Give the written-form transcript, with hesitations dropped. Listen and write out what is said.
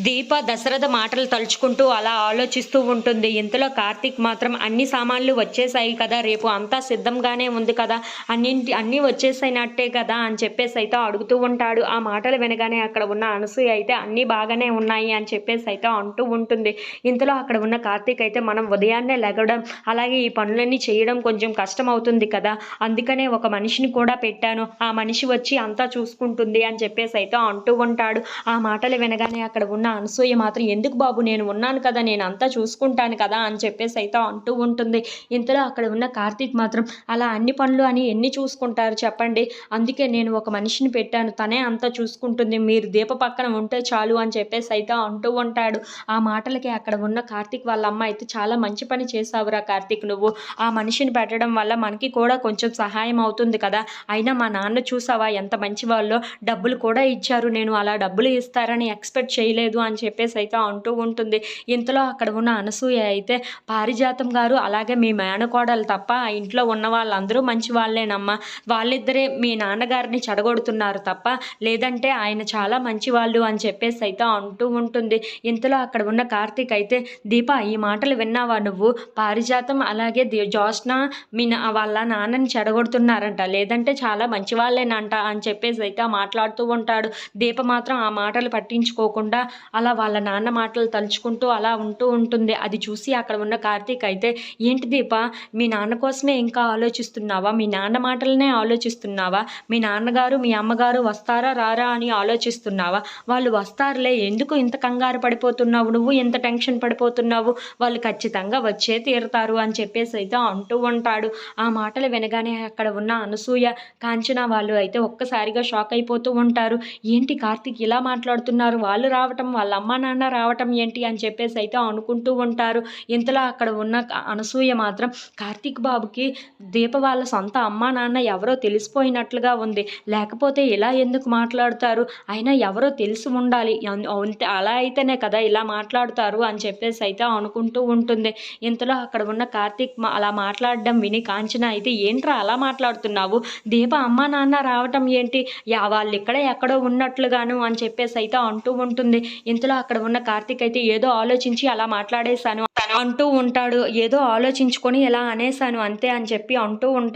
దీప దశరథ మాటలు తలుచుకుంటూ అలా ఆలోచిస్తూ ఉంటుంది. ఇంతలో కార్తీక్ మాత్రం అన్ని సామాన్లు వచ్చేసాయి కదా, రేపు అంతా సిద్ధంగానే ఉంది కదా, అన్నీ వచ్చేసినట్టే కదా అని చెప్పేసి అయితే అడుగుతూ ఉంటాడు. ఆ మాటలు వినగానే అక్కడ ఉన్న అనసూయ అయితే అన్నీ బాగానే ఉన్నాయి అని చెప్పేసి అయితే అంటూ ఉంటుంది. ఇంతలో అక్కడ ఉన్న కార్తీక్ అయితే మనం ఉదయాన్నే లెగడం అలాగే ఈ పనులన్నీ చేయడం కొంచెం కష్టం అవుతుంది కదా, అందుకనే ఒక మనిషిని కూడా పెట్టాను, ఆ మనిషి వచ్చి అంతా చూసుకుంటుంది అని చెప్పేసి అయితే అంటూ ఉంటాడు. ఆ మాటలు వినగానే అక్కడ ఉన్న అనసూయ మాత్రం ఎందుకు బాబు, నేను ఉన్నాను కదా, నేను అంతా చూసుకుంటాను కదా అని చెప్పేసి అయితే అంటూ ఉంటుంది. ఇంతలో అక్కడ ఉన్న కార్తీక్ మాత్రం అలా అన్ని పనులు అని ఎన్ని చూసుకుంటారు చెప్పండి, అందుకే నేను ఒక మనిషిని పెట్టాను, తనే అంతా చూసుకుంటుంది, మీరు దీప పక్కన ఉంటే చాలు అని చెప్పేసి అయితే అంటూ ఉంటాడు. ఆ మాటలకి అక్కడ ఉన్న కార్తీక్ వాళ్ళ అమ్మ అయితే చాలా మంచి పని చేసావురా కార్తీక్, నువ్వు ఆ మనిషిని పెట్టడం వల్ల మనకి కూడా కొంచెం సహాయం అవుతుంది కదా, అయినా మా నాన్న చూసావా ఎంత మంచి వాళ్ళో, డబ్బులు కూడా ఇచ్చారు, నేను అలా డబ్బులు ఇస్తారని ఎక్స్పెక్ట్ చేయలేదు అని చెప్పేసి అయితే అంటూ ఉంటుంది. ఇంతలో అక్కడ ఉన్న అనసూయ అయితే పారిజాతం గారు అలాగే మీ మేనకోడలు తప్ప ఆ ఇంట్లో ఉన్న వాళ్ళందరూ మంచి వాళ్ళేనమ్మా, వాళ్ళిద్దరే మీ నాన్నగారిని చెడగొడుతున్నారు తప్ప, లేదంటే ఆయన చాలా మంచి వాళ్ళు అని చెప్పేసి అయితే అంటూ ఉంటుంది. ఇంతలో అక్కడ ఉన్న కార్తీక్ అయితే దీప ఈ మాటలు విన్నావా నువ్వు, పారిజాతం అలాగే జ్యోత్స్న వాళ్ళ నాన్నని చెడగొడుతున్నారంట, లేదంటే చాలా మంచి వాళ్ళేనంట అని చెప్పేసి అయితే మాట్లాడుతూ ఉంటాడు. దీప మాత్రం ఆ మాటలు పట్టించుకోకుండా అలా వాళ్ళ నాన్న మాటలు తలుచుకుంటూ అలా ఉంటూ ఉంటుంది. అది చూసి అక్కడ ఉన్న కార్తీక్ అయితే ఏంటి దీప, మీ నాన్న కోసమే ఇంకా ఆలోచిస్తున్నావా, మీ నాన్న మాటలనే ఆలోచిస్తున్నావా, మీ నాన్నగారు మీ అమ్మగారు వస్తారా రారా అని ఆలోచిస్తున్నావా, వాళ్ళు వస్తారులే, ఎందుకు ఇంత కంగారు పడిపోతున్నావు, నువ్వు ఎంత టెన్షన్ పడిపోతున్నావు, వాళ్ళు ఖచ్చితంగా వచ్చే తీరుతారు అని చెప్పేసి అయితే అంటూ ఉంటాడు. ఆ మాటలు వినగానే అక్కడ ఉన్న అనసూయ కాంచన వాళ్ళు అయితే ఒక్కసారిగా షాక్ అయిపోతూ ఉంటారు. ఏంటి కార్తీక్ ఇలా మాట్లాడుతున్నారు, వాళ్ళు రావటం వాళ్ళ అమ్మ నాన్న రావటం ఏంటి అని చెప్పేసి అయితే అనుకుంటూ ఉంటారు. ఇంతలో అక్కడ ఉన్న అనసూయ మాత్రం కార్తీక్ బాబుకి దీప వాళ్ళ సొంత అమ్మ నాన్న ఎవరో తెలిసిపోయినట్లుగా ఉంది, లేకపోతే ఇలా ఎందుకు మాట్లాడుతారు, అయినా ఎవరో తెలిసి ఉండాలి, అలా అయితేనే కదా ఇలా మాట్లాడుతారు అని చెప్పేసి అయితే అనుకుంటూ ఉంటుంది. ఇంతలో అక్కడ ఉన్న కార్తీక్ అలా మాట్లాడడం విని కాంచన అయితే ఏంట్రా అలా మాట్లాడుతున్నావు, దీప అమ్మ నాన్న రావటం ఏంటి, వాళ్ళు ఇక్కడే ఎక్కడో ఉన్నట్లుగాను అని చెప్పేసి అయితే అంటూ ఉంటుంది. ఇంతలో అక్కడ ఉన్న కార్తీక్ అయితే ఏదో ఆలోచించి అలా మాట్లాడేశాను అంటూ ఉంటాడు. ఏదో ఆలోచించుకొని ఇలా అనేశాను అంతే అని చెప్పి అంటూ ఉంటాడు.